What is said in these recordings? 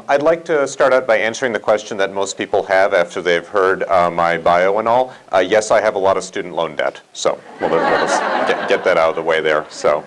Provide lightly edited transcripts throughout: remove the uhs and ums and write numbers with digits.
I'd like to start out by answering the question that most people have after they've heard my bio and all. Yes, I have a lot of student loan debt, so we'll just get that out of the way there. So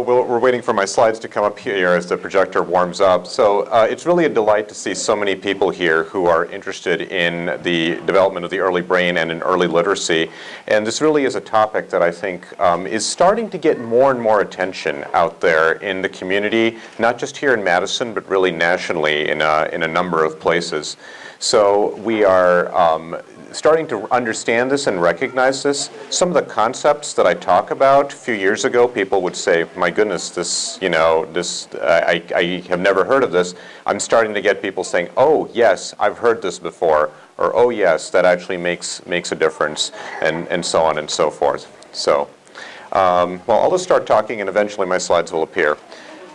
we're waiting for my slides to come up here as the projector warms up. So it's really a delight to see so many people here who are interested in the development of the early brain and in early literacy. And this really is a topic that I think is starting to get more and more attention out there in the community, not just here in Madison, but really nationally in a number of places. So we are starting to understand this and recognize this. Some of the concepts that I talk about a few years ago, people would say, my goodness, this, I have never heard of this. I'm starting to get people saying, oh, yes, I've heard this before, or oh, yes, that actually makes a difference, and so on and so forth. So, well, I'll just start talking, and eventually my slides will appear.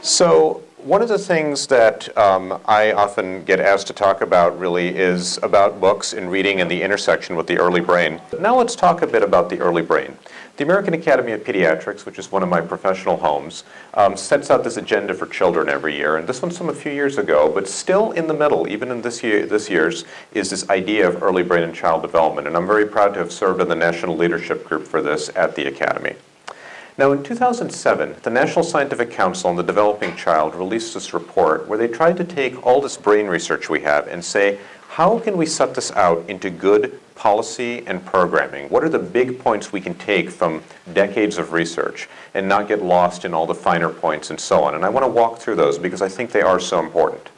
So, one of the things that I often get asked to talk about really is about books and reading and the intersection with the early brain. Now let's talk a bit about the early brain. The American Academy of Pediatrics, which is one of my professional homes, sets out this agenda for children every year. And this one's from a few years ago, but still in the middle, even in this year's, is this idea of early brain and child development. And I'm very proud to have served in the national leadership group for this at the Academy. Now, in 2007, the National Scientific Council on the Developing Child released this report where they tried to take all this brain research we have and say, how can we set this out into good policy and programming? What are the big points we can take from decades of research and not get lost in all the finer points and so on? And I want to walk through those because I think they are so important.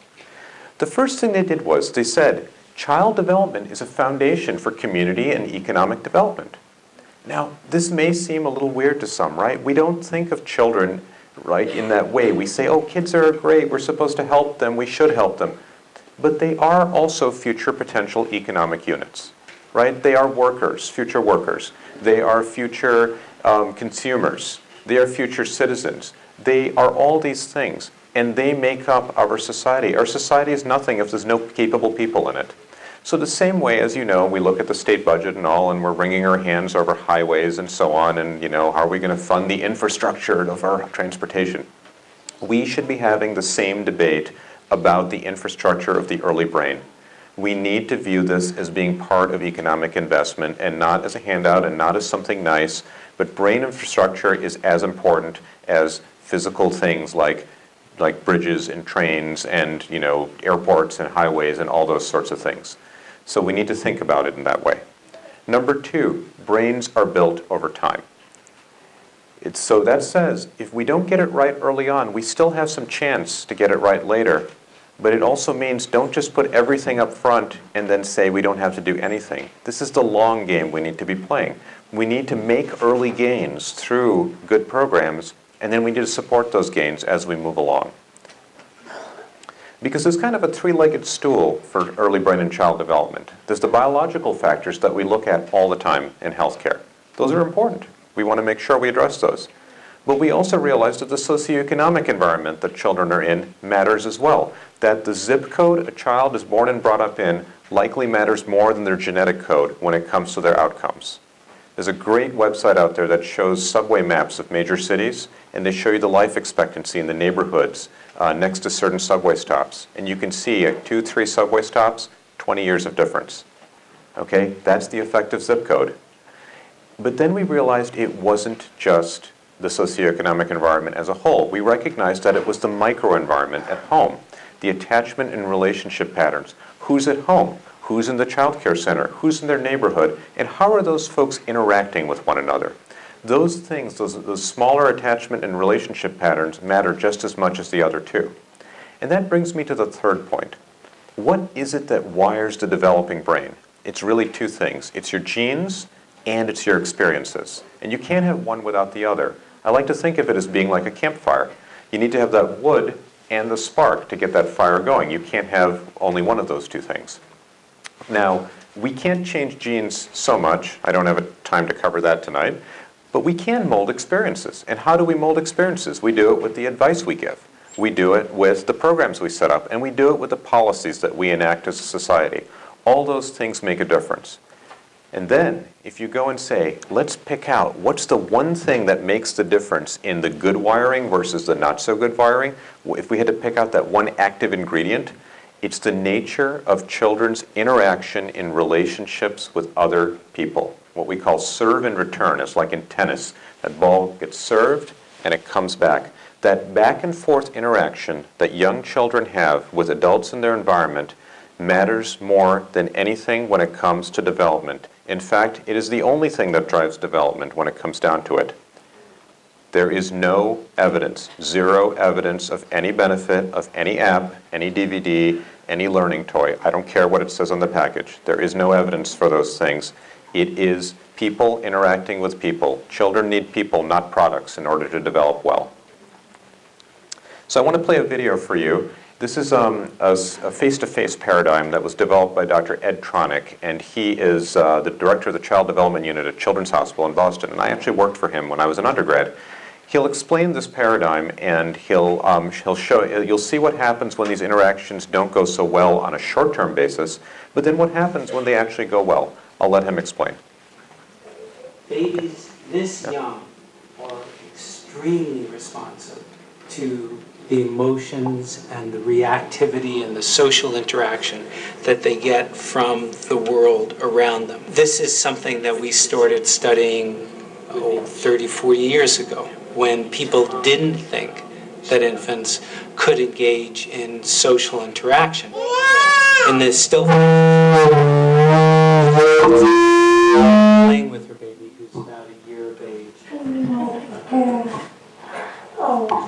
The first thing they did was they said, child development is a foundation for community and economic development. Now, this may seem a little weird to some, right? We don't think of children, right, in that way. We say, oh, kids are great, we're supposed to help them, we should help them. But they are also future potential economic units, right? They are workers, future workers. They are future consumers. They are future citizens. They are all these things, and they make up our society. Our society is nothing if there's no capable people in it. So the same way, as you know, we look at the state budget and all, and we're wringing our hands over highways and so on, and, how are we going to fund the infrastructure of our transportation? We should be having the same debate about the infrastructure of the early brain. We need to view this as being part of economic investment and not as a handout and not as something nice, but brain infrastructure is as important as physical things like bridges and trains and, airports and highways and all those sorts of things. So we need to think about it in that way. Number two, brains are built over time. So that says if we don't get it right early on, we still have some chance to get it right later. But it also means don't just put everything up front and then say we don't have to do anything. This is the long game we need to be playing. We need to make early gains through good programs, and then we need to support those gains as we move along. Because there's kind of a three-legged stool for early brain and child development. There's the biological factors that we look at all the time in healthcare. Those are important. We want to make sure we address those. But we also realize that the socioeconomic environment that children are in matters as well. That the zip code a child is born and brought up in likely matters more than their genetic code when it comes to their outcomes. There's a great website out there that shows subway maps of major cities, and they show you the life expectancy in the neighborhoods next to certain subway stops. And you can see at 2-3 subway stops, 20 years of difference. Okay, that's the effective zip code. But then we realized it wasn't just the socioeconomic environment as a whole. We recognized that it was the microenvironment at home, the attachment and relationship patterns. Who's at home? Who's in the child care center? Who's in their neighborhood? And how are those folks interacting with one another? Those things, those smaller attachment and relationship patterns matter just as much as the other two. And that brings me to the third point. What is it that wires the developing brain? It's really two things. It's your genes and it's your experiences. And you can't have one without the other. I like to think of it as being like a campfire. You need to have that wood and the spark to get that fire going. You can't have only one of those two things. Now, we can't change genes so much. I don't have time to cover that tonight. But we can mold experiences. And how do we mold experiences? We do it with the advice we give. We do it with the programs we set up. And we do it with the policies that we enact as a society. All those things make a difference. And then, if you go and say, let's pick out what's the one thing that makes the difference in the good wiring versus the not so good wiring, if we had to pick out that one active ingredient, it's the nature of children's interaction in relationships with other people. What we call serve and return. It's like in tennis. That ball gets served and it comes back. That back and forth interaction that young children have with adults in their environment matters more than anything when it comes to development. In fact, it is the only thing that drives development when it comes down to it. There is no evidence, zero evidence of any benefit of any app, any DVD, any learning toy. I don't care what it says on the package. There is no evidence for those things. It is people interacting with people. Children need people, not products, in order to develop well. So I want to play a video for you. This is a face-to-face paradigm that was developed by Dr. Ed Tronick, and he is the director of the Child Development Unit at Children's Hospital in Boston, and I actually worked for him when I was an undergrad. He'll explain this paradigm, and he'll show. You'll see what happens when these interactions don't go so well on a short-term basis, but then what happens when they actually go well. I'll let him explain. Babies this young are extremely responsive to the emotions and the reactivity and the social interaction that they get from the world around them. This is something that we started studying 30, 40 years ago, when people didn't think that infants could engage in social interaction. And there's still playing with her baby, who's about a year of age.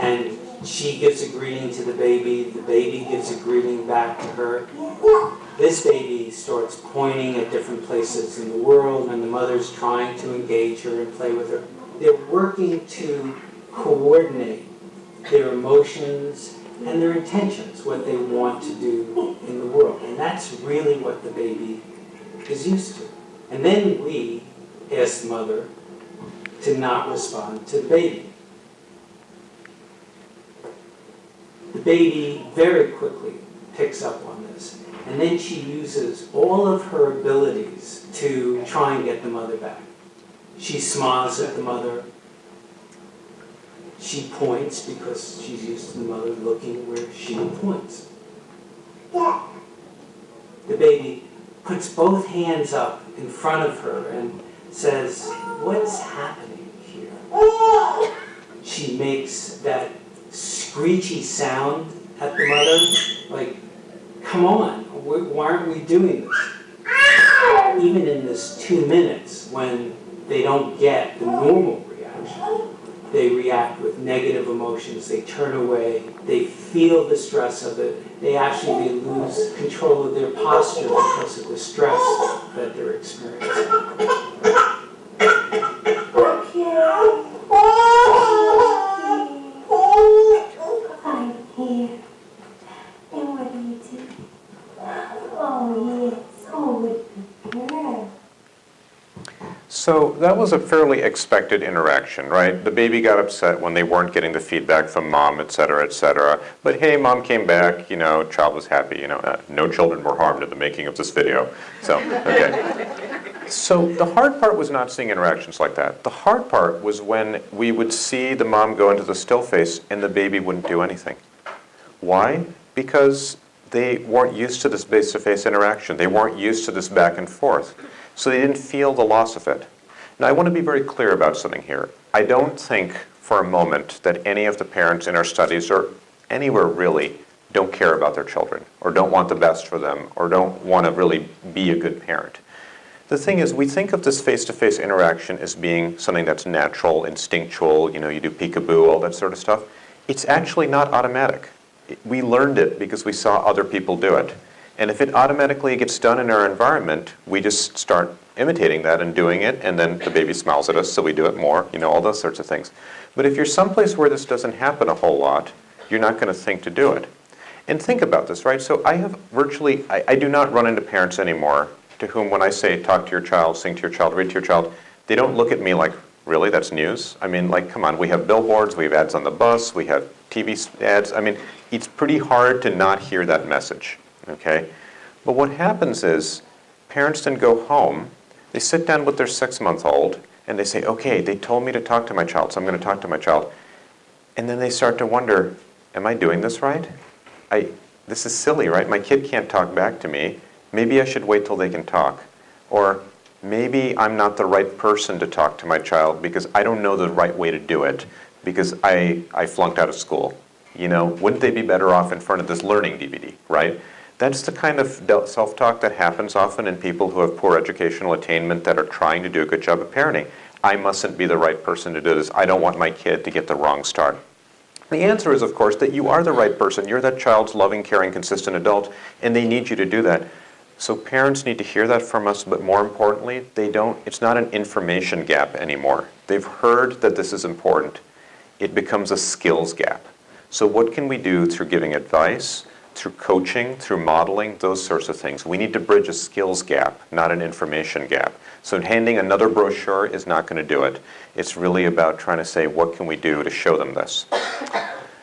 And she gives a greeting to the baby gives a greeting back to her. This baby starts pointing at different places in the world, and the mother's trying to engage her and play with her. They're working to coordinate their emotions and their intentions, what they want to do in the world. And that's really what the baby is used to. And then we ask the mother to not respond to the baby. The baby very quickly picks up on this, and then she uses all of her abilities to try and get the mother back. She smiles at the mother. She points because she's used to the mother looking where she points. The baby puts both hands up in front of her and says, "What's happening here?" She makes that screechy sound at the mother, like, "Come on, why aren't we doing this?" Even in this 2 minutes, when they don't get the normal reaction, they react with negative emotions, they turn away, they feel the stress of it, they lose control of their posture because of the stress that they're experiencing. I'm here. And what do you do? Oh, yes. Oh, good girl. So that was a fairly expected interaction, right? The baby got upset when they weren't getting the feedback from mom, et cetera, et cetera. But hey, mom came back, child was happy, no children were harmed in the making of this video. So, okay. So the hard part was not seeing interactions like that. The hard part was when we would see the mom go into the still face and the baby wouldn't do anything. Why? Because they weren't used to this face-to-face interaction. They weren't used to this back and forth. So they didn't feel the loss of it. Now I want to be very clear about something here. I don't think for a moment that any of the parents in our studies, or anywhere really, don't care about their children, or don't want the best for them, or don't want to really be a good parent. The thing is, we think of this face-to-face interaction as being something that's natural, instinctual, you do peekaboo, all that sort of stuff. It's actually not automatic. We learned it because we saw other people do it. And if it automatically gets done in our environment, we just start imitating that and doing it, and then the baby smiles at us, so we do it more, all those sorts of things. But if you're someplace where this doesn't happen a whole lot, you're not going to think to do it. And think about this, right? So I have I do not run into parents anymore to whom when I say talk to your child, sing to your child, read to your child, they don't look at me like, really, that's news? I mean, like, come on, we have billboards, we have ads on the bus, we have TV ads. I mean, it's pretty hard to not hear that message, okay? But what happens is parents then go home They sit down with their 6-month-old and they say, okay, they told me to talk to my child, so I'm going to talk to my child. And then they start to wonder, am I doing this right? This is silly, right? My kid can't talk back to me. Maybe I should wait till they can talk. Or maybe I'm not the right person to talk to my child because I don't know the right way to do it because I flunked out of school. You know, wouldn't they be better off in front of this learning DVD, right? That's the kind of self-talk that happens often in people who have poor educational attainment that are trying to do a good job of parenting. I mustn't be the right person to do this. I don't want my kid to get the wrong start. The answer is, of course, that you are the right person. You're that child's loving, caring, consistent adult, and they need you to do that. So parents need to hear that from us, but more importantly, it's not an information gap anymore. They've heard that this is important. It becomes a skills gap. So what can we do through giving advice, through coaching, through modeling, those sorts of things? We need to bridge a skills gap, not an information gap. So handing another brochure is not going to do it. It's really about trying to say, what can we do to show them this?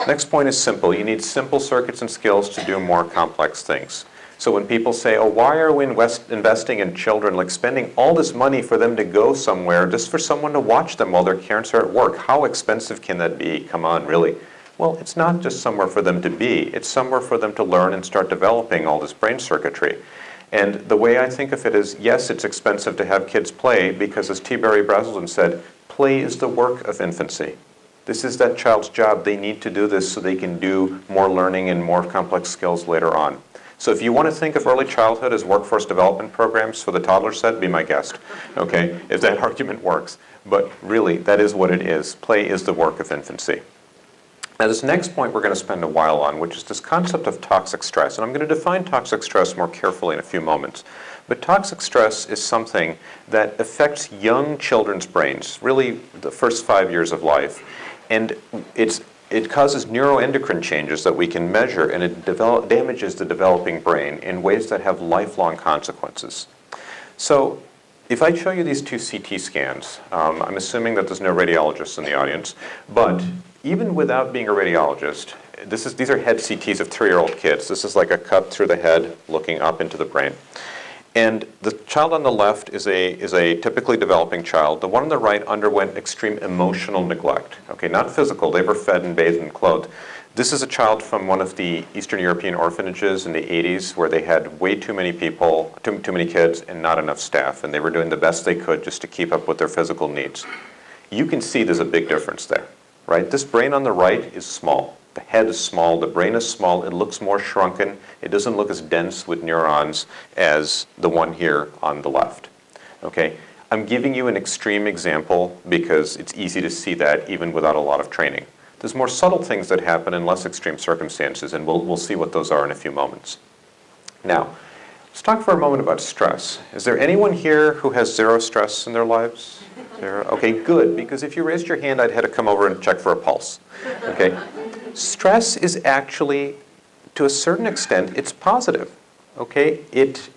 Next point is simple. You need simple circuits and skills to do more complex things. So when people say, oh, why are we investing in children, like spending all this money for them to go somewhere just for someone to watch them while their parents are at work? How expensive can that be? Come on, really? Well, it's not just somewhere for them to be. It's somewhere for them to learn and start developing all this brain circuitry. And the way I think of it is, yes, it's expensive to have kids play because, as T. Barry Brazelton said, play is the work of infancy. This is that child's job. They need to do this so they can do more learning and more complex skills later on. So if you want to think of early childhood as workforce development programs for the toddler set, be my guest, okay, if that argument works. But really, that is what it is. Play is the work of infancy. Now, this next point we're going to spend a while on, which is this concept of toxic stress. And I'm going to define toxic stress more carefully in a few moments. But toxic stress is something that affects young children's brains, really the first 5 years of life. And it causes neuroendocrine changes that we can measure, and it damages the developing brain in ways that have lifelong consequences. So if I show you these two CT scans, I'm assuming that there's no radiologists in the audience, but even without being a radiologist, these are head CTs of 3-year-old kids. This is like a cut through the head looking up into the brain. And the child on the left is a typically developing child. The one on the right underwent extreme emotional neglect. Okay, not physical. They were fed and bathed and clothed. This is a child from one of the Eastern European orphanages in the 80s where they had way too many people, too many kids, and not enough staff. And they were doing the best they could just to keep up with their physical needs. You can see there's a big difference there, right? This brain on the right is small. The head is small, the brain is small, it looks more shrunken, it doesn't look as dense with neurons as the one here on the left. Okay, I'm giving you an extreme example because it's easy to see that even without a lot of training. There's more subtle things that happen in less extreme circumstances, and we'll see what those are in a few moments. Now, let's talk for a moment about stress. Is there anyone here who has zero stress in their lives? Zero? Okay, good, because if you raised your hand, I'd have to come over and check for a pulse. Okay? Stress is actually, to a certain extent, it's positive. Okay, it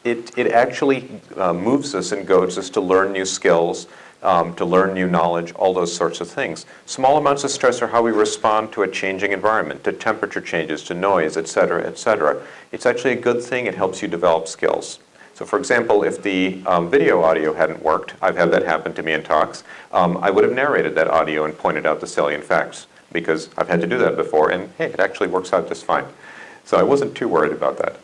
actually moves us and goads us to learn new skills, to learn new knowledge, all those sorts of things. Small amounts of stress are how we respond to a changing environment, to temperature changes, to noise, etc., etc. It's actually a good thing. It helps you develop skills. So for example, if the video audio hadn't worked, I've had that happen to me in talks, I would have narrated that audio and pointed out the salient facts, because I've had to do that before, and hey, it actually works out just fine. So I wasn't too worried about that.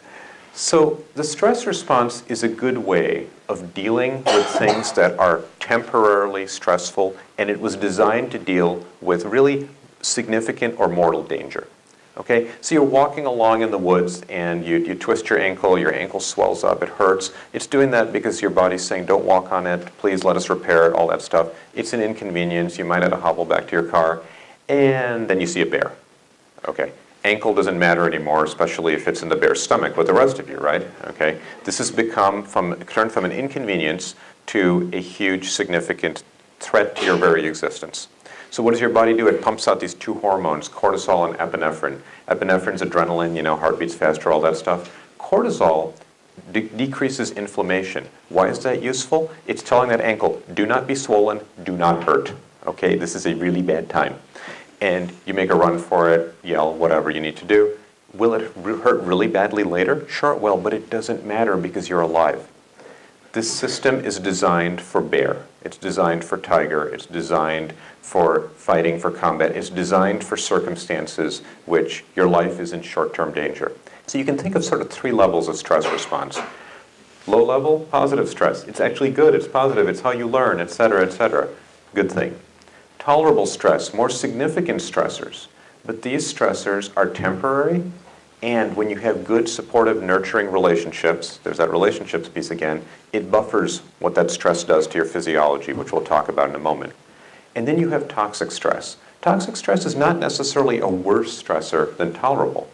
So the stress response is a good way of dealing with things that are temporarily stressful, and it was designed to deal with really significant or mortal danger. Okay, so you're walking along in the woods and you twist your ankle swells up, it hurts. It's doing that because your body's saying, don't walk on it, please let us repair it, all that stuff. It's an inconvenience, you might have to hobble back to your car, and then you see a bear. Okay, ankle doesn't matter anymore, especially if it's in the bear's stomach with the rest of you, right? Okay, this has turned from an inconvenience to a huge, significant threat to your very existence. So what does your body do? It pumps out these two hormones, cortisol and epinephrine. Epinephrine's adrenaline, heart beats faster, all that stuff. Cortisol decreases inflammation. Why is that useful? It's telling that ankle, do not be swollen, do not hurt. Okay, this is a really bad time. And you make a run for it, yell, whatever you need to do. Will it hurt really badly later? Sure it will, but it doesn't matter because you're alive. This system is designed for bear. It's designed for tiger. It's designed for fighting, for combat. It's designed for circumstances which your life is in short-term danger. So you can think of sort of 3 levels of stress response. Low level, positive stress. It's actually good, it's positive, it's how you learn, etc., etc. Good thing. Tolerable stress, more significant stressors. But these stressors are temporary, and when you have good, supportive, nurturing relationships, there's that relationships piece again, it buffers what that stress does to your physiology, which we'll talk about in a moment. And then you have toxic stress. Toxic stress is not necessarily a worse stressor than tolerable.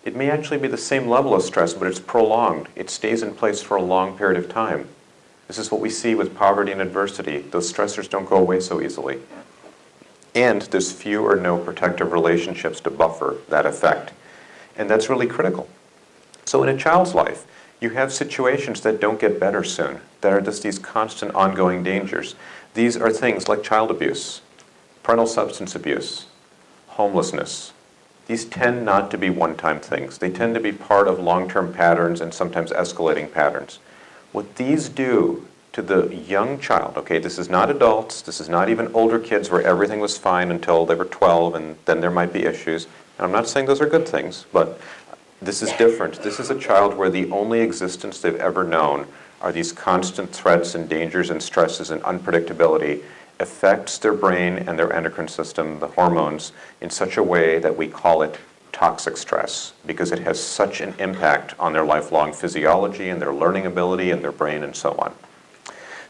It may actually be the same level of stress, but it's prolonged. It stays in place for a long period of time. This is what we see with poverty and adversity. Those stressors don't go away so easily. And there's few or no protective relationships to buffer that effect. And that's really critical. So in a child's life, you have situations that don't get better soon, that are just these constant ongoing dangers. These are things like child abuse, parental substance abuse, homelessness. These tend not to be one-time things. They tend to be part of long-term patterns and sometimes escalating patterns. What these do to the young child, okay, this is not adults, this is not even older kids where everything was fine until they were 12 and then there might be issues. And I'm not saying those are good things, but this is different. This is a child where the only existence they've ever known are these constant threats and dangers and stresses and unpredictability affects their brain and their endocrine system, the hormones, in such a way that we call it toxic stress because it has such an impact on their lifelong physiology and their learning ability and their brain and so on.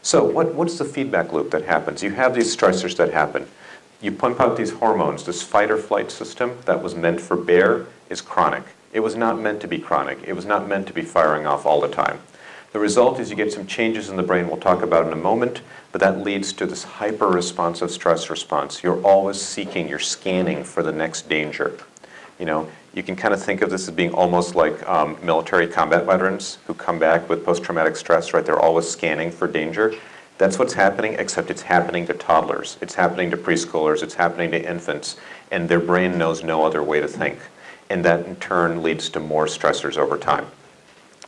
So what's the feedback loop that happens? You have these stressors that happen. You pump out these hormones. This fight or flight system that was meant for bear is chronic. It was not meant to be chronic. It was not meant to be firing off all the time. The result is you get some changes in the brain we'll talk about in a moment, but that leads to this hyper-responsive stress response. You're always seeking, you're scanning for the next danger. You know, you can kind of think of this as being almost like military combat veterans who come back with post-traumatic stress, right? They're always scanning for danger. That's what's happening, except it's happening to toddlers. It's happening to preschoolers. It's happening to infants. And their brain knows no other way to think. And that, in turn, leads to more stressors over time.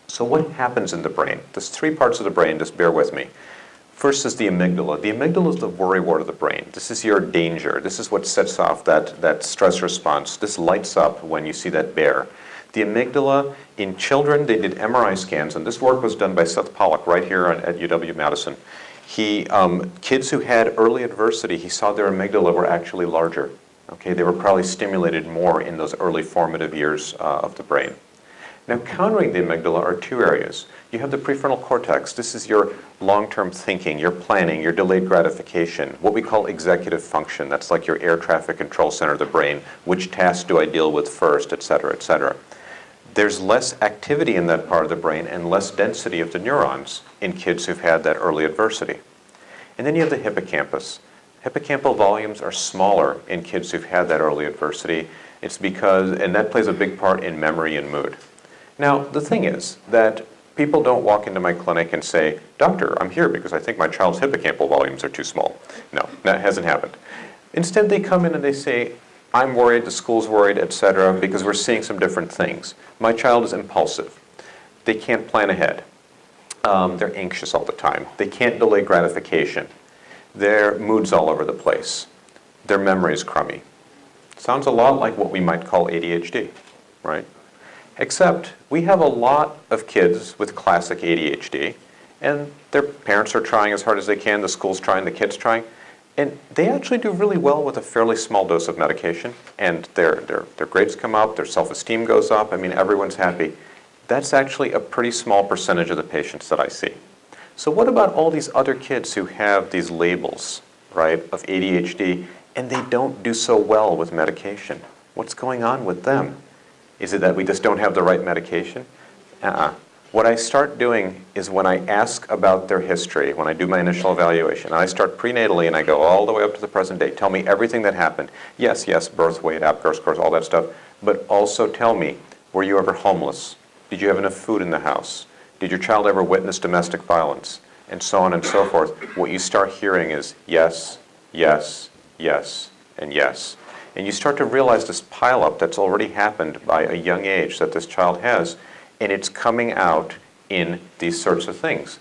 So what happens in the brain? There's 3 parts of the brain, just bear with me. First is the amygdala. The amygdala is the worry wart of the brain. This is your danger. This is what sets off that stress response. This lights up when you see that bear. The amygdala, in children, they did MRI scans, and this work was done by Seth Pollack right here at UW-Madison. Kids who had early adversity, he saw their amygdala were actually larger. Okay, they were probably stimulated more in those early formative years of the brain. Now, countering the amygdala are 2 areas. You have the prefrontal cortex. This is your long-term thinking, your planning, your delayed gratification, what we call executive function. That's like your air traffic control center of the brain. Which tasks do I deal with first, et cetera, et cetera. There's less activity in that part of the brain and less density of the neurons in kids who've had that early adversity. And then you have the hippocampus. Hippocampal volumes are smaller in kids who've had that early adversity. It's because, and that plays a big part in memory and mood. Now, the thing is that people don't walk into my clinic and say, "Doctor, I'm here because I think my child's hippocampal volumes are too small." No, that hasn't happened. Instead, they come in and they say, "I'm worried, the school's worried, etc., because we're seeing some different things. My child is impulsive. They can't plan ahead. They're anxious all the time. They can't delay gratification. Their mood's all over the place. Their memory's crummy." Sounds a lot like what we might call ADHD, right? Except we have a lot of kids with classic ADHD, and their parents are trying as hard as they can, the school's trying, the kid's trying, and they actually do really well with a fairly small dose of medication, and their grades come up, their self-esteem goes up, I mean, everyone's happy. That's actually a pretty small percentage of the patients that I see. So what about all these other kids who have these labels, right, of ADHD, and they don't do so well with medication? What's going on with them? Is it that we just don't have the right medication? What I start doing is when I ask about their history, when I do my initial evaluation, I start prenatally and I go all the way up to the present day. Tell me everything that happened. Yes, birth weight, APGAR scores, all that stuff. But also tell me, were you ever homeless? Did you have enough food in the house? Did your child ever witness domestic violence? And so on and so forth. What you start hearing is yes, yes, yes, and yes. And you start to realize this pileup that's already happened by a young age that this child has, and it's coming out in these sorts of things.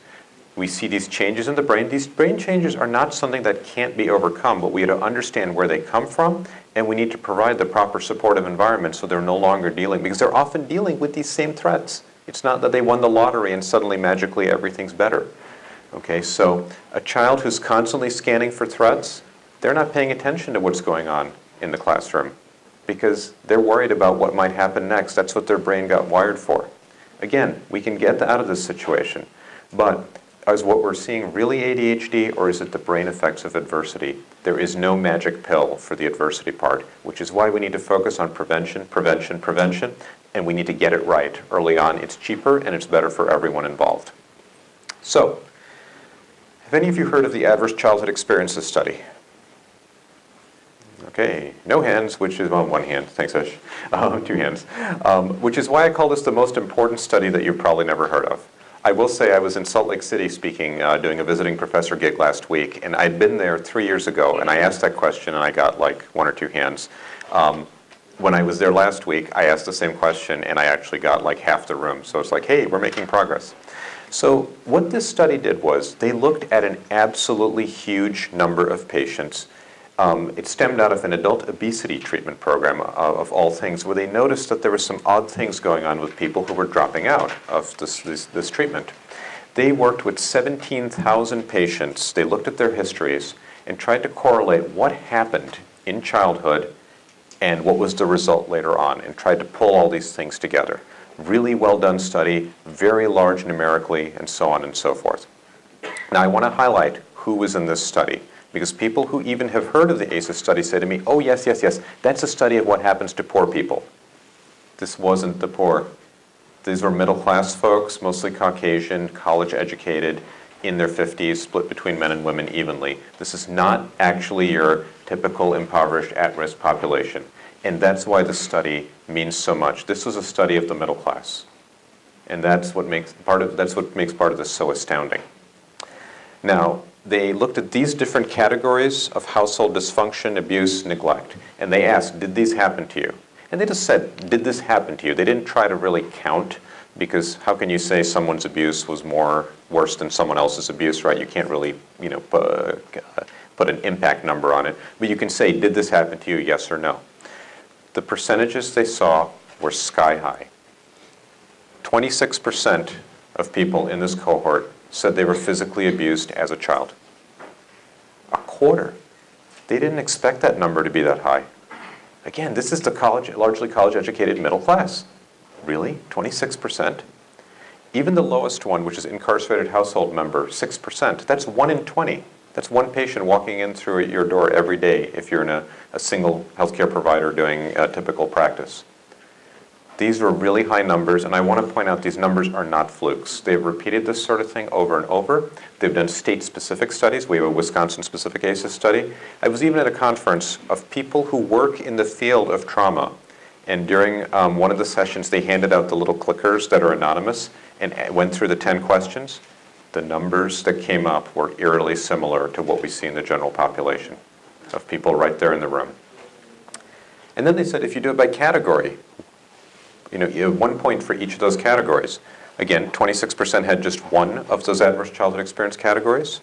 We see these changes in the brain. These brain changes are not something that can't be overcome, but we have to understand where they come from, and we need to provide the proper supportive environment so they're no longer dealing, because they're often dealing with these same threats. It's not that they won the lottery and suddenly magically everything's better. Okay, so a child who's constantly scanning for threats, they're not paying attention to what's going on in the classroom because they're worried about what might happen next. That's what their brain got wired for. Again, we can get out of this situation, but is what we're seeing really ADHD, or is it the brain effects of adversity? There is no magic pill for the adversity part, which is why we need to focus on prevention, prevention, prevention, and we need to get it right early on. It's cheaper and it's better for everyone involved. So, have any of you heard of the Adverse Childhood Experiences Study? Okay, no hands, which is, well, one hand, thanks Ash, 2 hands, which is why I call this the most important study that you've probably never heard of. I will say I was in Salt Lake City speaking, doing a visiting professor gig last week, and I'd been there 3 years ago, and I asked that question, and I got like 1 or 2 hands. When I was there last week, I asked the same question, and I actually got like half the room. So it's like, hey, we're making progress. So what this study did was they looked at an absolutely huge number of patients. It stemmed out of an adult obesity treatment program, of all things, where they noticed that there were some odd things going on with people who were dropping out of this treatment. They worked with 17,000 patients. They looked at their histories and tried to correlate what happened in childhood and what was the result later on, and tried to pull all these things together. Really well done study, very large numerically, and so on and so forth. Now I want to highlight who was in this study, because people who even have heard of the ACEs study say to me, oh yes, yes, yes, that's a study of what happens to poor people. This wasn't the poor. These were middle class folks, mostly Caucasian, college educated, in their 50s, split between men and women evenly. This is not actually your typical impoverished at-risk population. And that's why this study means so much. This was a study of the middle class. And that's what makes part of this so astounding. Now, they looked at these different categories of household dysfunction, abuse, neglect, and they asked, did these happen to you? And they just said, did this happen to you? They didn't try to really count, because how can you say someone's abuse was worse than someone else's abuse, right? You can't really, put an impact number on it. But you can say, did this happen to you, yes or no? The percentages they saw were sky high. 26% of people in this cohort said they were physically abused as a child. A quarter. They didn't expect that number to be that high. Again, this is the largely college-educated middle class. Really? 26%? Even the lowest one, which is incarcerated household member, 6%. That's 1 in 20. That's one patient walking in through your door every day if you're in a single healthcare provider doing a typical practice. These were really high numbers, and I want to point out these numbers are not flukes. They've repeated this sort of thing over and over. They've done state-specific studies. We have a Wisconsin-specific ACEs study. I was even at a conference of people who work in the field of trauma, and during one of the sessions, they handed out the little clickers that are anonymous and went through the 10 questions. The numbers that came up were eerily similar to what we see in the general population of people right there in the room. And then they said, if you do it by category, you have 1 point for each of those categories. Again, 26% had just one of those adverse childhood experience categories,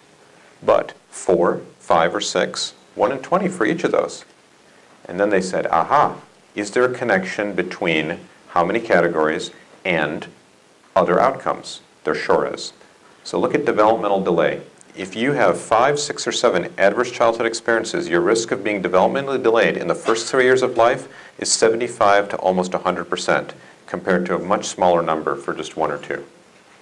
but 4, 5, or 6, 1 in 20 for each of those. And then they said, aha, is there a connection between how many categories and other outcomes? There sure is. So look at developmental delay. If you have 5, 6, or 7 adverse childhood experiences, your risk of being developmentally delayed in the first 3 years of life is 75 to almost 100%, compared to a much smaller number for just 1 or 2.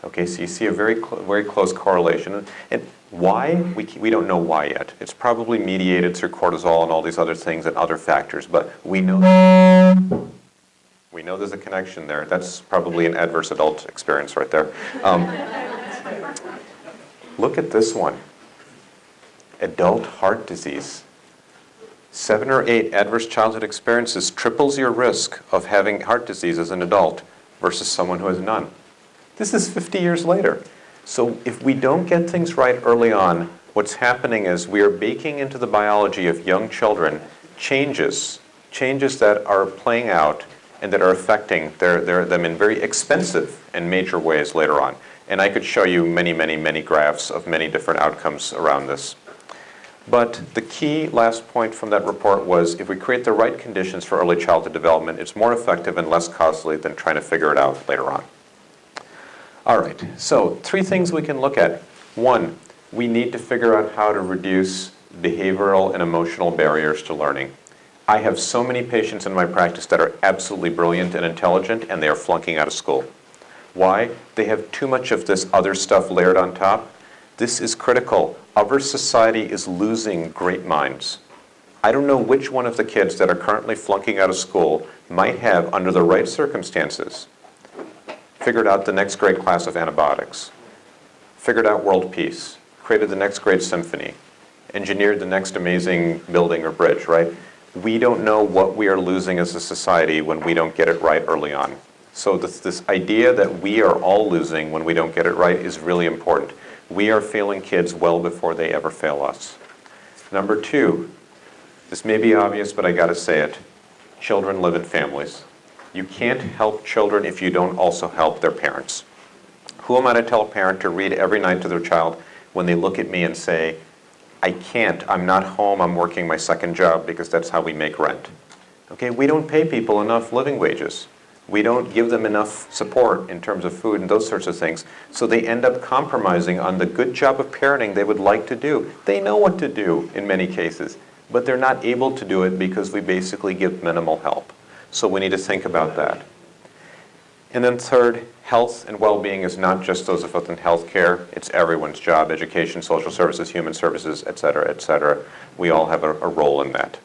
Okay, so you see a very close correlation. And why? We don't know why yet. It's probably mediated through cortisol and all these other things and other factors, but we know there's a connection there. That's probably an adverse adult experience right there. Look at this one. Adult heart disease. 7 or 8 adverse childhood experiences triples your risk of having heart disease as an adult versus someone who has none. This is 50 years later. So if we don't get things right early on, what's happening is we are baking into the biology of young children changes that are playing out and that are affecting them in very expensive and major ways later on. And I could show you many, many, many graphs of many different outcomes around this. But the key last point from that report was if we create the right conditions for early childhood development, it's more effective and less costly than trying to figure it out later on. All right, so 3 things we can look at. 1, we need to figure out how to reduce behavioral and emotional barriers to learning. I have so many patients in my practice that are absolutely brilliant and intelligent, and they are flunking out of school. Why? They have too much of this other stuff layered on top. This is critical. Our society is losing great minds. I don't know which one of the kids that are currently flunking out of school might have, under the right circumstances, figured out the next great class of antibiotics, figured out world peace, created the next great symphony, engineered the next amazing building or bridge, right? We don't know what we are losing as a society when we don't get it right early on. So this idea that we are all losing when we don't get it right is really important. We are failing kids well before they ever fail us. Number 2, this may be obvious, but I gotta say it. Children live in families. You can't help children if you don't also help their parents. Who am I to tell a parent to read every night to their child when they look at me and say, I can't, I'm not home, I'm working my second job because that's how we make rent. Okay, we don't pay people enough living wages. We don't give them enough support in terms of food and those sorts of things. So they end up compromising on the good job of parenting they would like to do. They know what to do in many cases, but they're not able to do it because we basically give minimal help. So we need to think about that. And then 3rd, health and well-being is not just those of us in healthcare. It's everyone's job, education, social services, human services, et cetera, et cetera. We all have a role in that.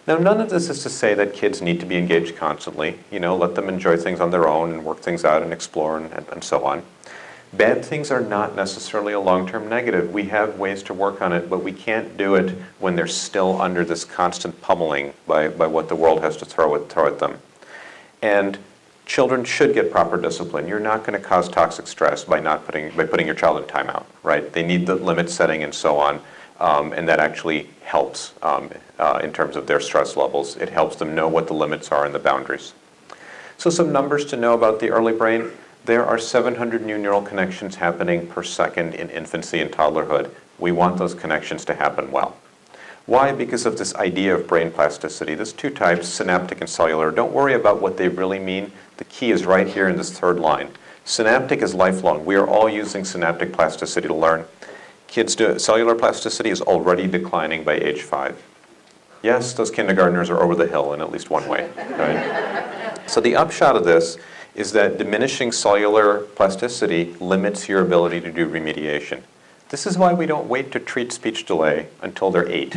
Now, none of this is to say that kids need to be engaged constantly. You know, let them enjoy things on their own and work things out and explore and so on. Bad things are not necessarily a long-term negative. We have ways to work on it, but we can't do it when they're still under this constant pummeling by what the world has to throw at them. And children should get proper discipline. You're not going to cause toxic stress by putting your child in timeout, right? They need the limit setting and so on. And that actually helps in terms of their stress levels. It helps them know what the limits are and the boundaries. So some numbers to know about the early brain. There are 700 new neural connections happening per second in infancy and toddlerhood. We want those connections to happen well. Why? Because of this idea of brain plasticity. There's 2 types, synaptic and cellular. Don't worry about what they really mean. The key is right here in this 3rd line. Synaptic is lifelong. We are all using synaptic plasticity to learn. Cellular plasticity is already declining by age 5. Yes, those kindergartners are over the hill in at least one way, right? So the upshot of this is that diminishing cellular plasticity limits your ability to do remediation. This is why we don't wait to treat speech delay until they're 8,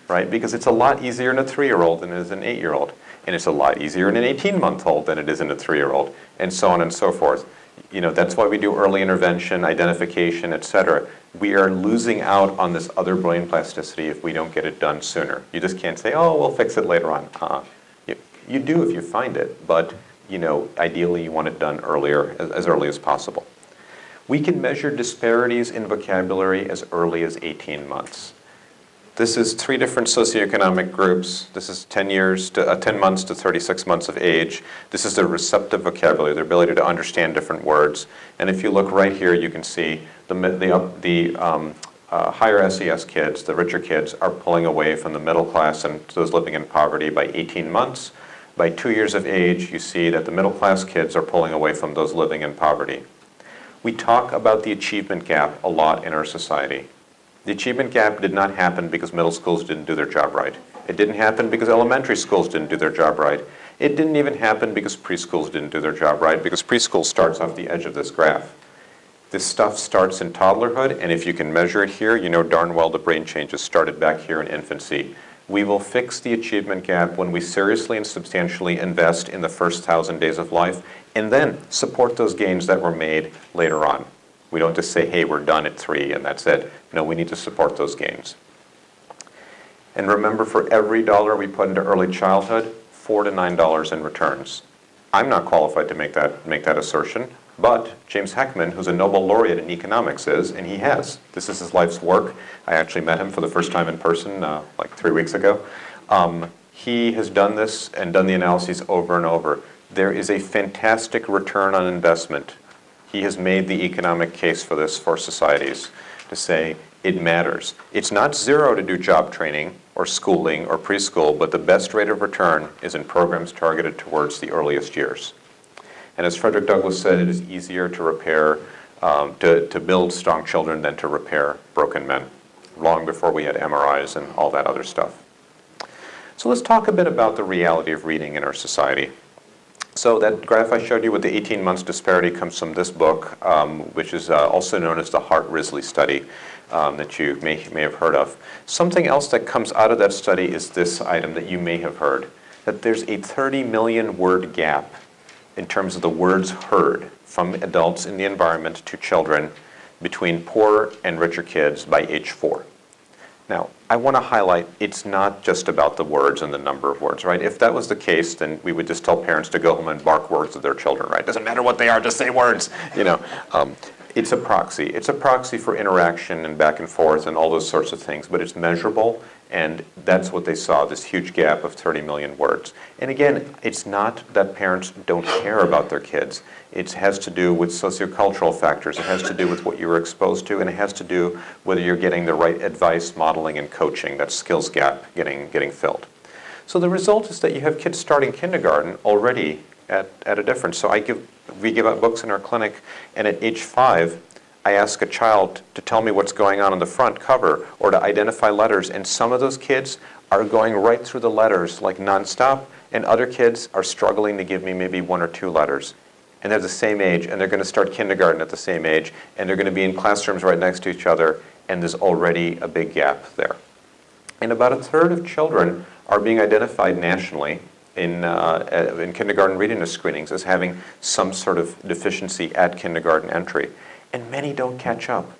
right? Because it's a lot easier in a 3-year-old than it is an 8-year-old. And it's a lot easier in an 18-month-old than it is in a 3-year-old, and so on and so forth. You know, that's why we do early intervention, identification, et cetera. We are losing out on this other brain plasticity if we don't get it done sooner. You just can't say, oh, we'll fix it later on. You do if you find it, but you know, ideally you want it done earlier, as early as possible. We can measure disparities in vocabulary as early as 18 months. This is 3 different socioeconomic groups. This is 10 months to 36 months of age. This is their receptive vocabulary, their ability to understand different words. And if you look right here, you can see the higher SES kids, the richer kids, are pulling away from the middle class and those living in poverty by 18 months. By 2 years of age, you see that the middle class kids are pulling away from those living in poverty. We talk about the achievement gap a lot in our society. The achievement gap did not happen because middle schools didn't do their job right. It didn't happen because elementary schools didn't do their job right. It didn't even happen because preschools didn't do their job right, because preschool starts off the edge of this graph. This stuff starts in toddlerhood, and if you can measure it here, you know darn well the brain changes started back here in infancy. We will fix the achievement gap when we seriously and substantially invest in the first 1,000 days of life, and then support those gains that were made later on. We don't just say, hey, we're done at 3 and that's it. No, we need to support those gains. And remember, for every $1 we put into early childhood, $4 to $9 in returns. I'm not qualified to make that assertion, but James Heckman, who's a Nobel laureate in economics, is, and he has. This is his life's work. I actually met him for the first time in person like 3 weeks ago. He has done this and done the analyses over and over. There is a fantastic return on investment. He has made the economic case for this for societies to say it matters. It's not zero to do job training or schooling or preschool, but the best rate of return is in programs targeted towards the earliest years. And as Frederick Douglass said, it is easier to repair, to build strong children than to repair broken men, long before we had MRIs and all that other stuff. So let's talk a bit about the reality of reading in our society. So that graph I showed you with the 18 months disparity comes from this book, which is also known as the Hart-Risley study that you may have heard of. Something else that comes out of that study is this item that you may have heard, that there's a 30 million word gap in terms of the words heard from adults in the environment to children between poor and richer kids by age 4. Now, I want to highlight, it's not just about the words and the number of words, right? If that was the case, then we would just tell parents to go home and bark words at their children, right? Doesn't matter what they are, just say words, you know. It's a proxy. It's a proxy for interaction and back and forth and all those sorts of things, but it's measurable, and that's what they saw, this huge gap of 30 million words. And again, it's not that parents don't care about their kids. It has to do with sociocultural factors. It has to do with what you were exposed to, and it has to do whether you're getting the right advice, modeling, and coaching, that skills gap getting filled. So the result is that you have kids starting kindergarten already at a difference. So we give out books in our clinic, and at age 5, I ask a child to tell me what's going on the front cover or to identify letters, and some of those kids are going right through the letters like nonstop, and other kids are struggling to give me maybe 1 or 2 letters. And they're the same age, and they're going to start kindergarten at the same age, and they're going to be in classrooms right next to each other, and there's already a big gap there. And about a third of children are being identified nationally in kindergarten readiness screenings as having some sort of deficiency at kindergarten entry. And many don't catch up.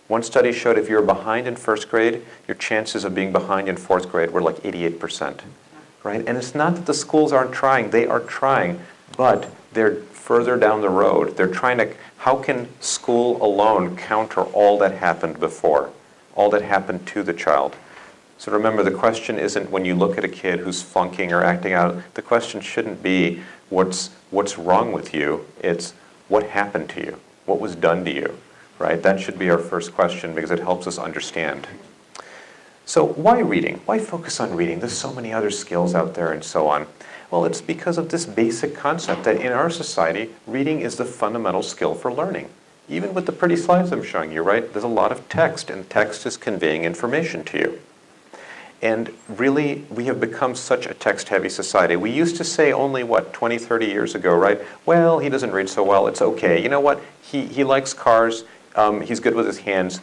One study showed if you're behind in 1st grade, your chances of being behind in 4th grade were like 88%, right? And it's not that the schools aren't trying. They are trying, but they're further down the road. They're trying to, how can school alone counter all that happened before, all that happened to the child? So remember, the question isn't when you look at a kid who's flunking or acting out, the question shouldn't be what's wrong with you. It's what happened to you, what was done to you, right? That should be our first question because it helps us understand. So why reading? Why focus on reading? There's so many other skills out there and so on. Well, it's because of this basic concept that in our society, reading is the fundamental skill for learning. Even with the pretty slides I'm showing you, right? There's a lot of text, and text is conveying information to you. And really, we have become such a text-heavy society. We used to say only, 20, 30 years ago, right? Well, he doesn't read so well, it's okay. You know what? He likes cars, he's good with his hands,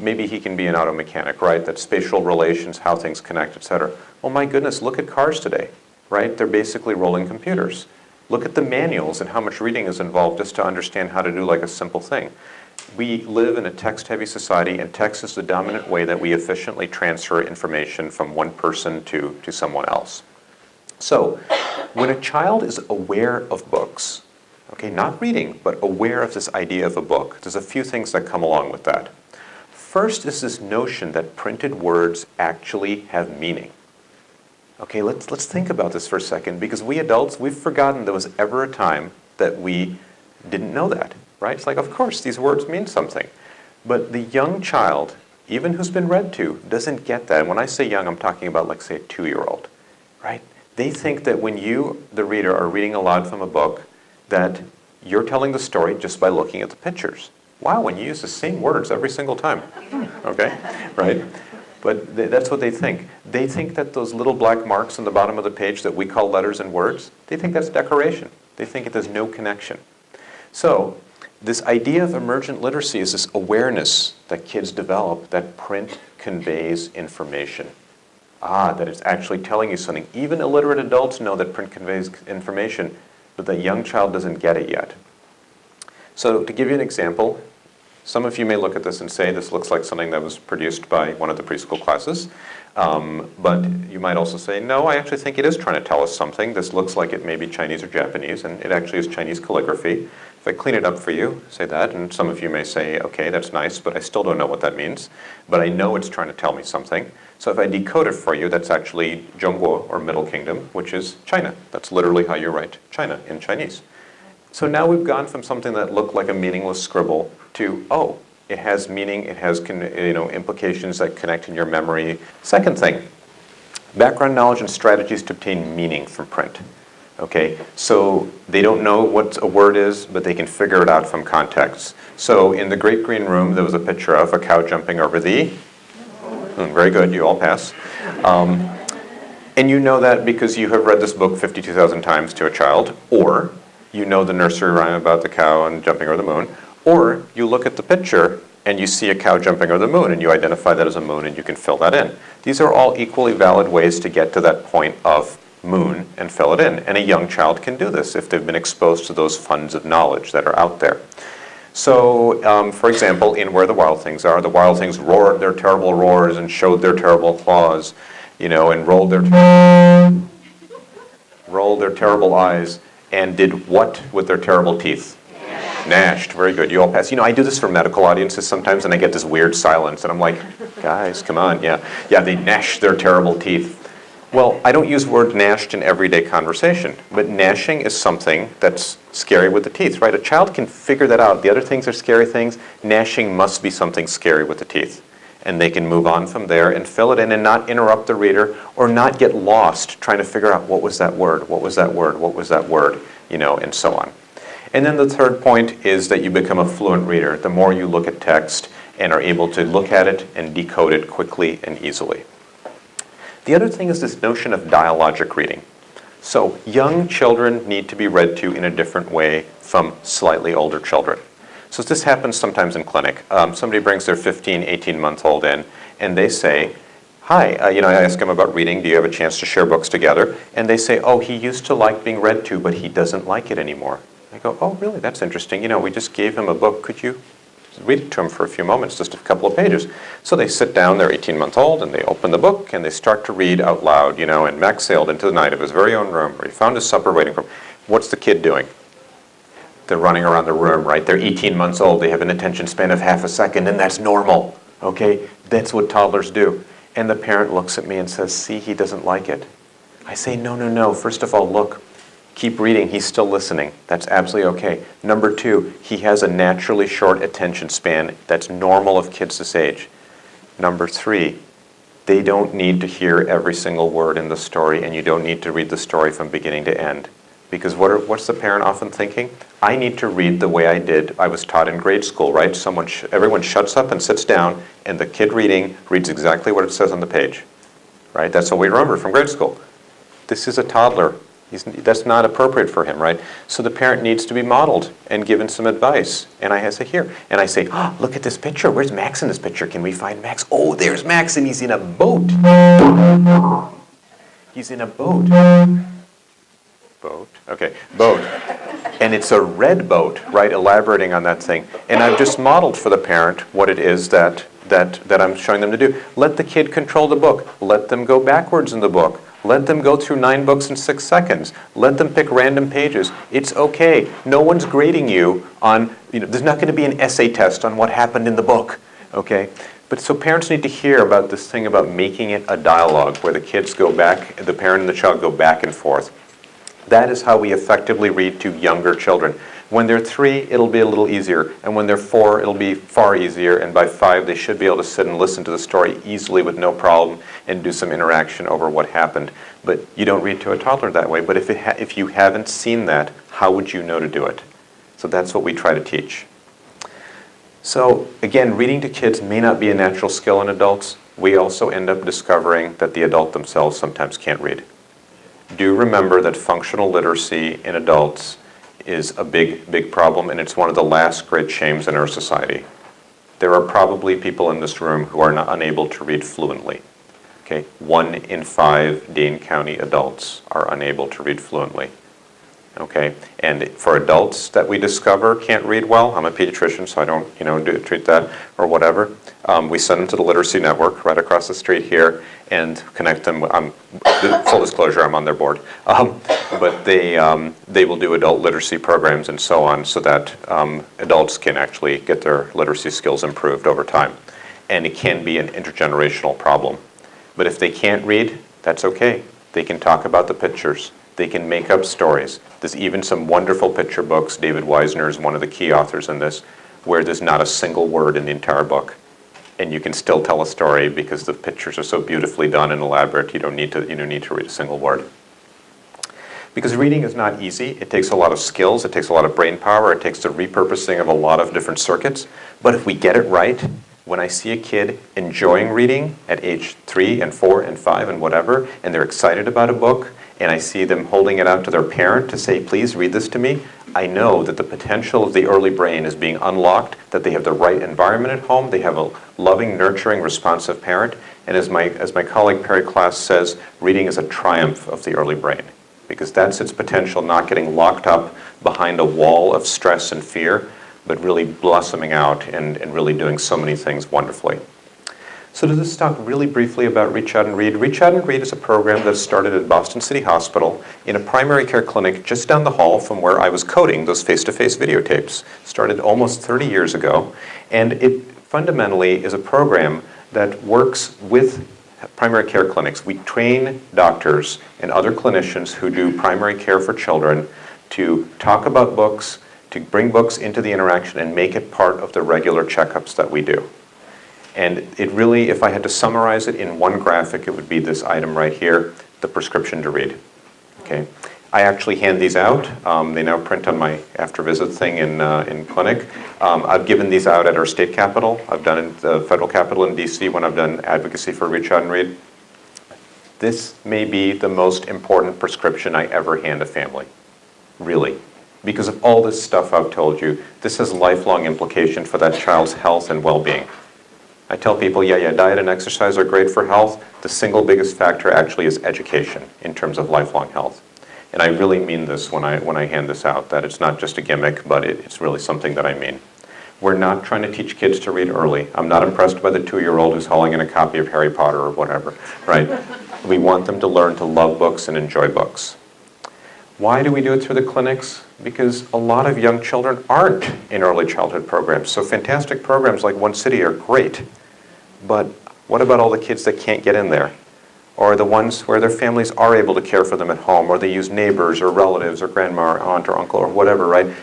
maybe he can be an auto mechanic, right? That spatial relations, how things connect, etc. Well, my goodness, look at cars today, right? They're basically rolling computers. Look at the manuals and how much reading is involved just to understand how to do like a simple thing. We live in a text-heavy society, and text is the dominant way that we efficiently transfer information from one person to someone else. So, when a child is aware of books, okay, not reading, but aware of this idea of a book, there's a few things that come along with that. First is this notion that printed words actually have meaning. Okay, let's think about this for a second, because we adults, we've forgotten there was ever a time that we didn't know that. Right? It's like, of course, these words mean something. But the young child, even who's been read to, doesn't get that. And when I say young, I'm talking about, like, say, a 2-year-old. Right? They think that when you, the reader, are reading aloud from a book, that you're telling the story just by looking at the pictures. Wow, and you use the same words every single time. Okay? Right? But that's what they think. They think that those little black marks on the bottom of the page that we call letters and words, they think that's decoration. They think there's no connection. So, this idea of emergent literacy is this awareness that kids develop that print conveys information. That it's actually telling you something. Even illiterate adults know that print conveys information, but the young child doesn't get it yet. So to give you an example, some of you may look at this and say this looks like something that was produced by one of the preschool classes. But you might also say, no, I actually think it is trying to tell us something. This looks like it may be Chinese or Japanese, and it actually is Chinese calligraphy. If I clean it up for you, say that, and some of you may say, okay, that's nice, but I still don't know what that means. But I know it's trying to tell me something. So if I decode it for you, that's actually Zhongguo, or Middle Kingdom, which is China. That's literally how you write China in Chinese. So now we've gone from something that looked like a meaningless scribble to, oh, it has meaning, it has implications that connect in your memory. Second thing, background knowledge and strategies to obtain meaning from print. Okay, so they don't know what a word is, but they can figure it out from context. So in the Great Green Room, there was a picture of a cow jumping over the... very good, you all pass. And you know that because you have read this book 52,000 times to a child, or you know the nursery rhyme about the cow and jumping over the moon, or you look at the picture and you see a cow jumping over the moon and you identify that as a moon and you can fill that in. These are all equally valid ways to get to that point of moon and fill it in. And a young child can do this if they've been exposed to those funds of knowledge that are out there. So, for example, in Where the Wild Things Are, the wild things roared their terrible roars and showed their terrible claws, and rolled their terrible eyes and did what with their terrible teeth? Gnashed. Very good. You all pass. I do this for medical audiences sometimes, and I get this weird silence, and I'm like, guys, come on. Yeah, they gnash their terrible teeth. Well, I don't use the word gnashed in everyday conversation, but gnashing is something that's scary with the teeth, right? A child can figure that out. The other things are scary things. Gnashing must be something scary with the teeth. And they can move on from there and fill it in and not interrupt the reader or not get lost trying to figure out what was that word, what was that word, what was that word, and so on. And then the third point is that you become a fluent reader. The more you look at text and are able to look at it and decode it quickly and easily. The other thing is this notion of dialogic reading. So young children need to be read to in a different way from slightly older children. So this happens sometimes in clinic. Somebody brings their 15, 18-month-old in, and they say, hi, I ask them about reading. Do you have a chance to share books together? And they say, oh, he used to like being read to, but he doesn't like it anymore. I go, oh, really? That's interesting. We just gave him a book. Could you read it to him for a few moments, just a couple of pages? So they sit down, they're 18-month-old, and they open the book, and they start to read out loud, and Max sailed into the night of his very own room, where he found his supper waiting for him. What's the kid doing? They're running around the room, right? They're 18 months old. They have an attention span of half a second, and that's normal, okay? That's what toddlers do. And the parent looks at me and says, see, he doesn't like it. I say, no. First of all, look, keep reading. He's still listening. That's absolutely okay. Number two, he has a naturally short attention span. That's normal of kids this age. Number three, they don't need to hear every single word in the story, and you don't need to read the story from beginning to end. Because what's the parent often thinking? I need to read the way I was taught in grade school, right? Everyone shuts up and sits down, and the kid reads exactly what it says on the page, right? That's what we remember from grade school. This is a toddler. That's not appropriate for him, right? So the parent needs to be modeled and given some advice. And I say, here. And I say, oh, look at this picture. Where's Max in this picture? Can we find Max? Oh, there's Max, and he's in a boat. He's in a boat. Boat? Okay, boat. And it's a red boat, right, elaborating on that thing. And I've just modeled for the parent what it is that I'm showing them to do. Let the kid control the book. Let them go backwards in the book. Let them go through 9 books in 6 seconds. Let them pick random pages. It's okay. No one's grading you on, there's not going to be an essay test on what happened in the book, okay? But so parents need to hear about this thing about making it a dialogue where the kids go back, the parent and the child go back and forth. That is how we effectively read to younger children. When they're 3, it'll be a little easier. And when they're 4, it'll be far easier. And by 5, they should be able to sit and listen to the story easily with no problem and do some interaction over what happened. But you don't read to a toddler that way. But if you haven't seen that, how would you know to do it? So that's what we try to teach. So again, reading to kids may not be a natural skill in adults. We also end up discovering that the adult themselves sometimes can't read. Do remember that functional literacy in adults is a big problem, and it's one of the last great shames in our society. There are probably people in this room who are unable to read fluently. Okay, 1 in 5 Dane County adults are unable to read fluently. Okay, and for adults that we discover can't read well, I'm a pediatrician, so I don't, treat that or whatever. We send them to the Literacy Network right across the street here and connect them. Full disclosure, I'm on their board, but they will do adult literacy programs and so on, so that adults can actually get their literacy skills improved over time. And it can be an intergenerational problem. But if they can't read, that's okay. They can talk about the pictures. They can make up stories. There's even some wonderful picture books. David Weisner is one of the key authors in this, where there's not a single word in the entire book. And you can still tell a story because the pictures are so beautifully done and elaborate, you don't need to read a single word. Because reading is not easy. It takes a lot of skills. It takes a lot of brain power. It takes the repurposing of a lot of different circuits. But if we get it right, when I see a kid enjoying reading at age 3 and 4 and 5 and whatever, and they're excited about a book, and I see them holding it out to their parent to say, please read this to me, I know that the potential of the early brain is being unlocked, that they have the right environment at home, they have a loving, nurturing, responsive parent, and as my colleague Perry Klass says, reading is a triumph of the early brain, because that's its potential, not getting locked up behind a wall of stress and fear, but really blossoming out and really doing so many things wonderfully. So to just talk really briefly about Reach Out and Read. Reach Out and Read is a program that started at Boston City Hospital in a primary care clinic just down the hall from where I was coding those face-to-face videotapes. Started almost 30 years ago, and it fundamentally is a program that works with primary care clinics. We train doctors and other clinicians who do primary care for children to talk about books, to bring books into the interaction and make it part of the regular checkups that we do. And it really, if I had to summarize it in one graphic, it would be this item right here, the prescription to read. Okay, I actually hand these out. They now print on my after visit thing in clinic. I've given these out at our state capitol. I've done it at the federal capitol in DC when I've done advocacy for Reach Out and Read. This may be the most important prescription I ever hand a family, really. Because of all this stuff I've told you, this has lifelong implication for that child's health and well-being. I tell people, yeah, diet and exercise are great for health. The single biggest factor actually is education in terms of lifelong health. And I really mean this when I hand this out, that it's not just a gimmick, but it's really something that I mean. We're not trying to teach kids to read early. I'm not impressed by the 2-year-old who's hauling in a copy of Harry Potter or whatever, right? We want them to learn to love books and enjoy books. Why do we do it through the clinics? Because a lot of young children aren't in early childhood programs. So fantastic programs like One City are great. But what about all the kids that can't get in there? Or the ones where their families are able to care for them at home, or they use neighbors or relatives or grandma or aunt or uncle or whatever, right?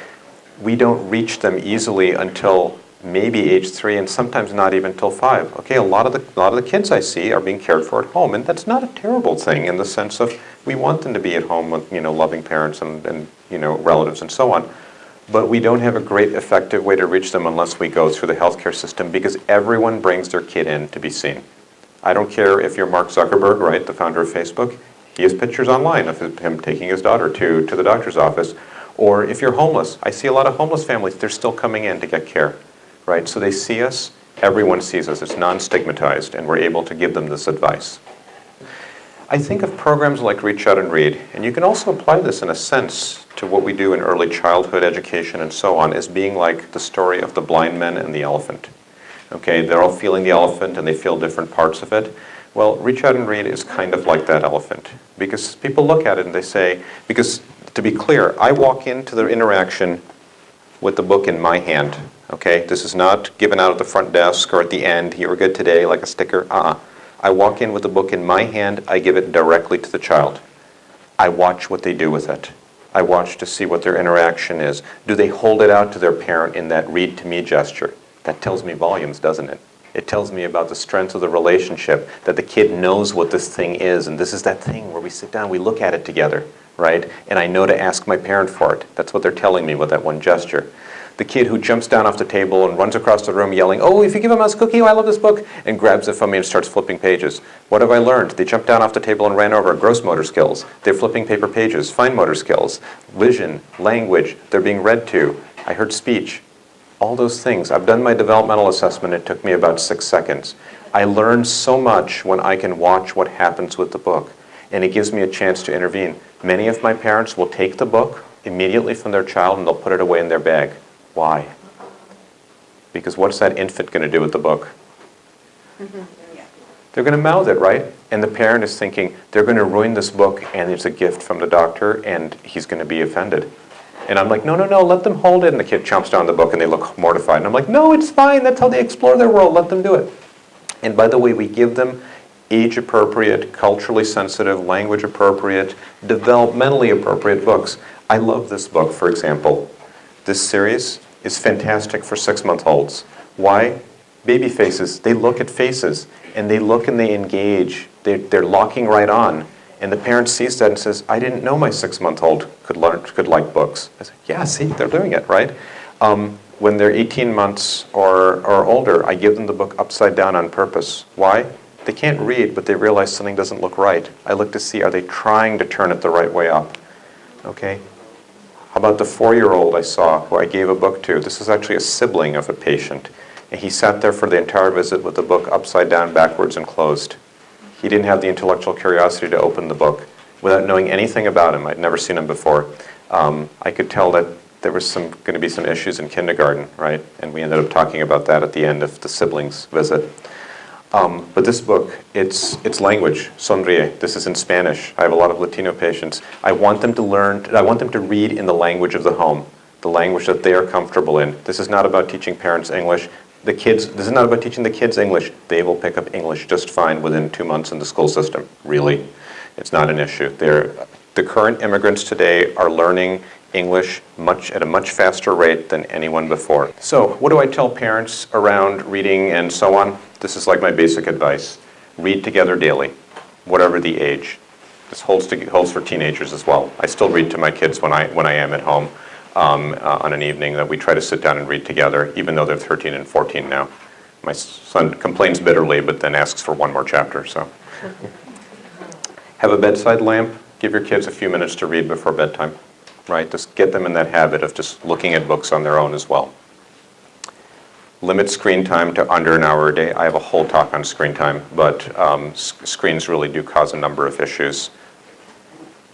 We don't reach them easily until maybe age 3 and sometimes not even till 5. Okay, a lot of the kids I see are being cared for at home, and that's not a terrible thing in the sense of we want them to be at home with loving parents and relatives and so on. But we don't have a great effective way to reach them unless we go through the healthcare system, because everyone brings their kid in to be seen. I don't care if you're Mark Zuckerberg, right, the founder of Facebook. He has pictures online of him taking his daughter to the doctor's office. Or if you're homeless, I see a lot of homeless families, they're still coming in to get care, right? So they see us, everyone sees us, it's non-stigmatized, and we're able to give them this advice. I think of programs like Reach Out and Read, and you can also apply this in a sense to what we do in early childhood education and so on, as being like the story of the blind men and the elephant. Okay, they're all feeling the elephant and they feel different parts of it. Well, Reach Out and Read is kind of like that elephant, because people look at it and they say, because to be clear, I walk into the interaction with the book in my hand. Okay, this is not given out at the front desk or at the end, you were good today, like a sticker. I walk in with the book in my hand, I give it directly to the child. I watch what they do with it. I watch to see what their interaction is. Do they hold it out to their parent in that read to me gesture? That tells me volumes, doesn't it? It tells me about the strength of the relationship, that the kid knows what this thing is, and this is that thing where we sit down, we look at it together, right? And I know to ask my parent for it. That's what they're telling me with that one gesture. The kid who jumps down off the table and runs across the room yelling, "Oh, if you give a mouse cookie, oh, I love this book," and grabs it from me and starts flipping pages. What have I learned? They jumped down off the table and ran over. Gross motor skills. They're flipping paper pages. Fine motor skills. Vision. Language. They're being read to. I heard speech. All those things. I've done my developmental assessment. It took me about 6 seconds. I learn so much when I can watch what happens with the book, and it gives me a chance to intervene. Many of my parents will take the book immediately from their child and they'll put it away in their bag. Why? Because what's that infant going to do with the book? They're going to mouth it, right? And the parent is thinking, they're going to ruin this book and it's a gift from the doctor and he's going to be offended. And I'm like, no, let them hold it. And the kid chomps down the book and they look mortified. And I'm like, no, it's fine. That's how they explore their world. Let them do it. And by the way, we give them age-appropriate, culturally sensitive, language-appropriate, developmentally appropriate books. I love this book, for example. This series is fantastic for 6-month-olds. Why? Baby faces, they look at faces, and they look and they engage. They're locking right on. And the parent sees that and says, I didn't know my 6-month-old could like books. I say, yeah, see, they're doing it, right? When they're 18 months or older, I give them the book upside down on purpose. Why? They can't read, but they realize something doesn't look right. I look to see, are they trying to turn it the right way up? Okay? How about the 4-year-old I saw, who I gave a book to? This is actually a sibling of a patient. And he sat there for the entire visit with the book upside down, backwards, and closed. He didn't have the intellectual curiosity to open the book without knowing anything about him. I'd never seen him before. I could tell that there was going to be some issues in kindergarten, right? And we ended up talking about that at the end of the siblings visit. But this book, it's language, sonríe. This is in Spanish. I have a lot of Latino patients. I want them to read in the language of the home, the language that they are comfortable in. This is not about teaching parents English. This is not about teaching the kids English. They will pick up English just fine within 2 months in the school system. Really, it's not an issue. The current immigrants today are learning English at a much faster rate than anyone before. So what do I tell parents around reading and so on? This is like my basic advice. Read together daily, whatever the age. This holds for teenagers as well. I still read to my kids when I am at home on an evening, that we try to sit down and read together, even though they're 13 and 14 now. My son complains bitterly, but then asks for one more chapter. So, have a bedside lamp. Give your kids a few minutes to read before bedtime. Right? Just get them in that habit of just looking at books on their own as well. Limit screen time to under an hour a day. I have a whole talk on screen time, but screens really do cause a number of issues.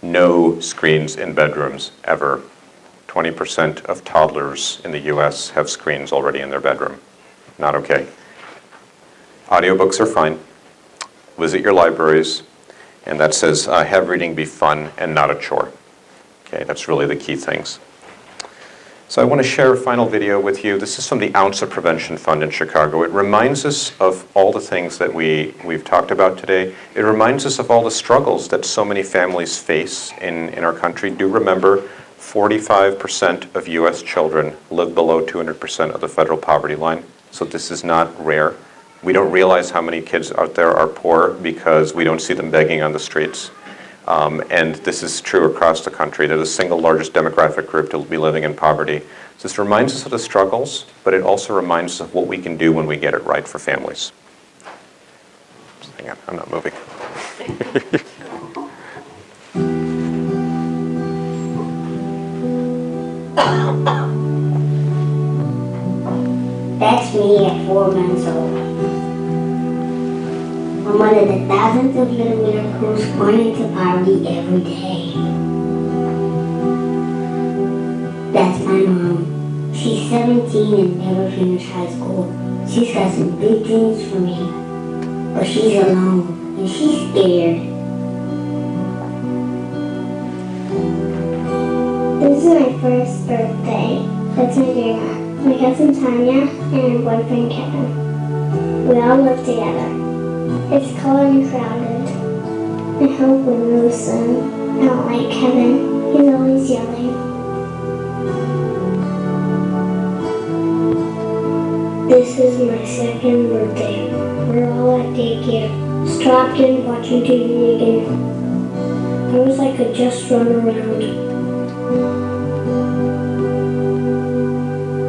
No screens in bedrooms, ever. 20% of toddlers in the US have screens already in their bedroom. Not okay. Audiobooks are fine. Visit your libraries, and that says, have reading be fun and not a chore. Okay, that's really the key things. So I want to share a final video with you. This is from the Ounce of Prevention Fund in Chicago. It reminds us of all the things that we've talked about today. It reminds us of all the struggles that so many families face in our country. Do remember, 45% of U.S. children live below 200% of the federal poverty line. So this is not rare. We don't realize how many kids out there are poor because we don't see them begging on the streets. And this is true across the country. They're the single largest demographic group to be living in poverty. So this reminds us of the struggles, but it also reminds us of what we can do when we get it right for families. Hang on, I'm not moving. That's me at 4 months old. I'm one of the thousands of little miracles born into poverty every day. That's my mom. She's 17 and never finished high school. She's got some big dreams for me. But she's alone and she's scared. This is my first birthday. That's my grandma, my cousin Tanya, and her boyfriend Kevin. We all live together. It's cold and crowded. I hope we listen. I don't like Kevin. He's always yelling. This is my second birthday. We're all at daycare, strapped in watching TV again. I wish I could just run around.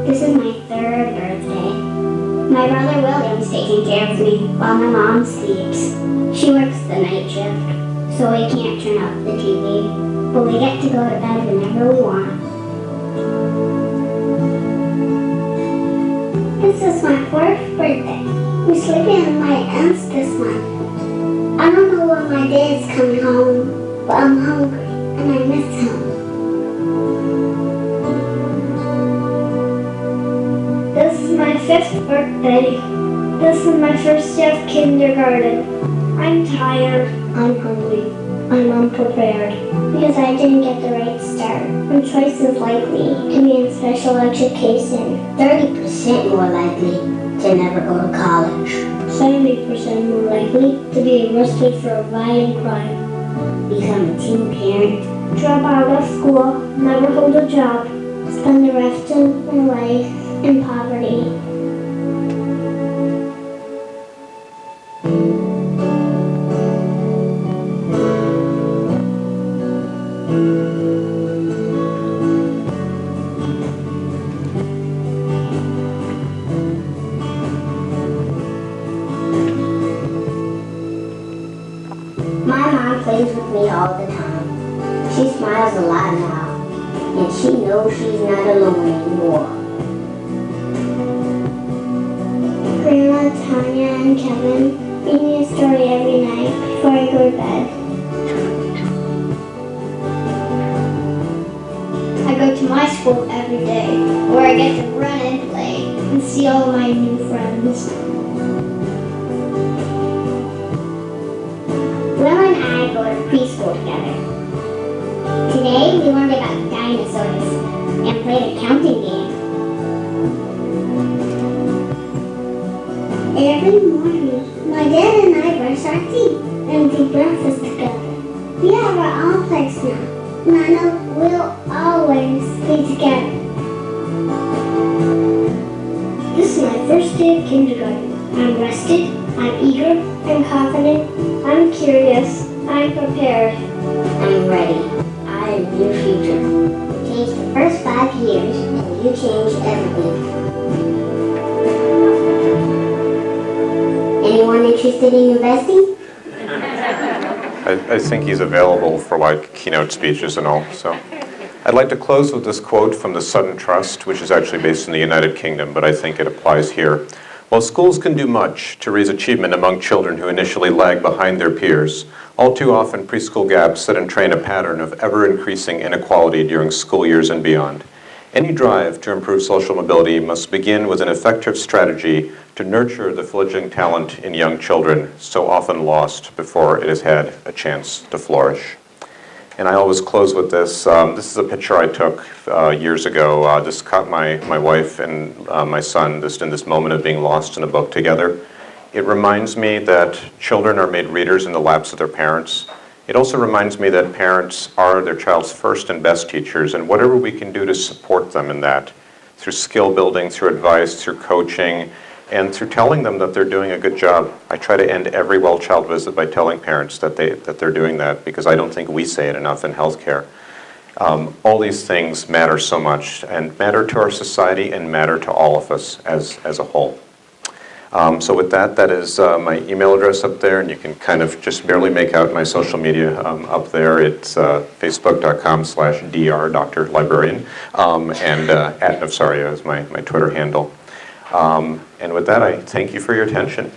This is my third birthday. My brother William's taking care of me while my mom sleeps. She works the night shift, so we can't turn off the TV, but we get to go to bed whenever we want. This is my 4th birthday. We're sleeping in my aunt's this month. I don't know when my dad's coming home, but I'm hungry and I miss him. This is my 5th birthday. This is my first day of kindergarten. I'm tired. I'm hungry. I'm unprepared. Because I didn't get the right start. I'm twice as likely to be in special education. 30% more likely to to never go to college. 70% more likely to be arrested for a violent crime. Become a teen parent. Drop out of school, never hold a job. Spend the rest of my life in poverty. My mom plays with me all the time. She smiles a lot now, and she knows she's not alone anymore. Grandma, Tanya, and Kevin read me a story every night before I go to bed. I go to my school every day, where I get to run and play and see all my new friends. Will and I go to preschool together. Today we learned about dinosaurs and played a counting game. Every morning, my dad and I brush our teeth and do breakfast together. We have our own place now. Nana will always be together. This is my first day of kindergarten. I'm rested, I'm eager, I'm confident, I'm curious, I'm prepared. I'm ready. I am your future. Change the first 5 years and you change everything. Anyone interested in investing? I think he's available for like keynote speeches and all. So I'd like to close with this quote from the Sutton Trust, which is actually based in the United Kingdom, but I think it applies here. While schools can do much to raise achievement among children who initially lag behind their peers, all too often preschool gaps set and train a pattern of ever-increasing inequality during school years and beyond. Any drive to improve social mobility must begin with an effective strategy to nurture the fledgling talent in young children, so often lost before it has had a chance to flourish. And I always close with this. This is a picture I took years ago. This caught my wife and my son just in this moment of being lost in a book together. It reminds me that children are made readers in the laps of their parents. It also reminds me that parents are their child's first and best teachers, and whatever we can do to support them in that, through skill building, through advice, through coaching, and through telling them that they're doing a good job. I try to end every well child visit by telling parents that they're doing that, because I don't think we say it enough in healthcare. All these things matter so much, and matter to our society, and matter to all of us as a whole. So with that, that is my email address up there, and you can kind of just barely make out my social media up there. It's facebook.com/dr, Dr. Librarian, and @Navsaria is my Twitter handle. And with that, I thank you for your attention.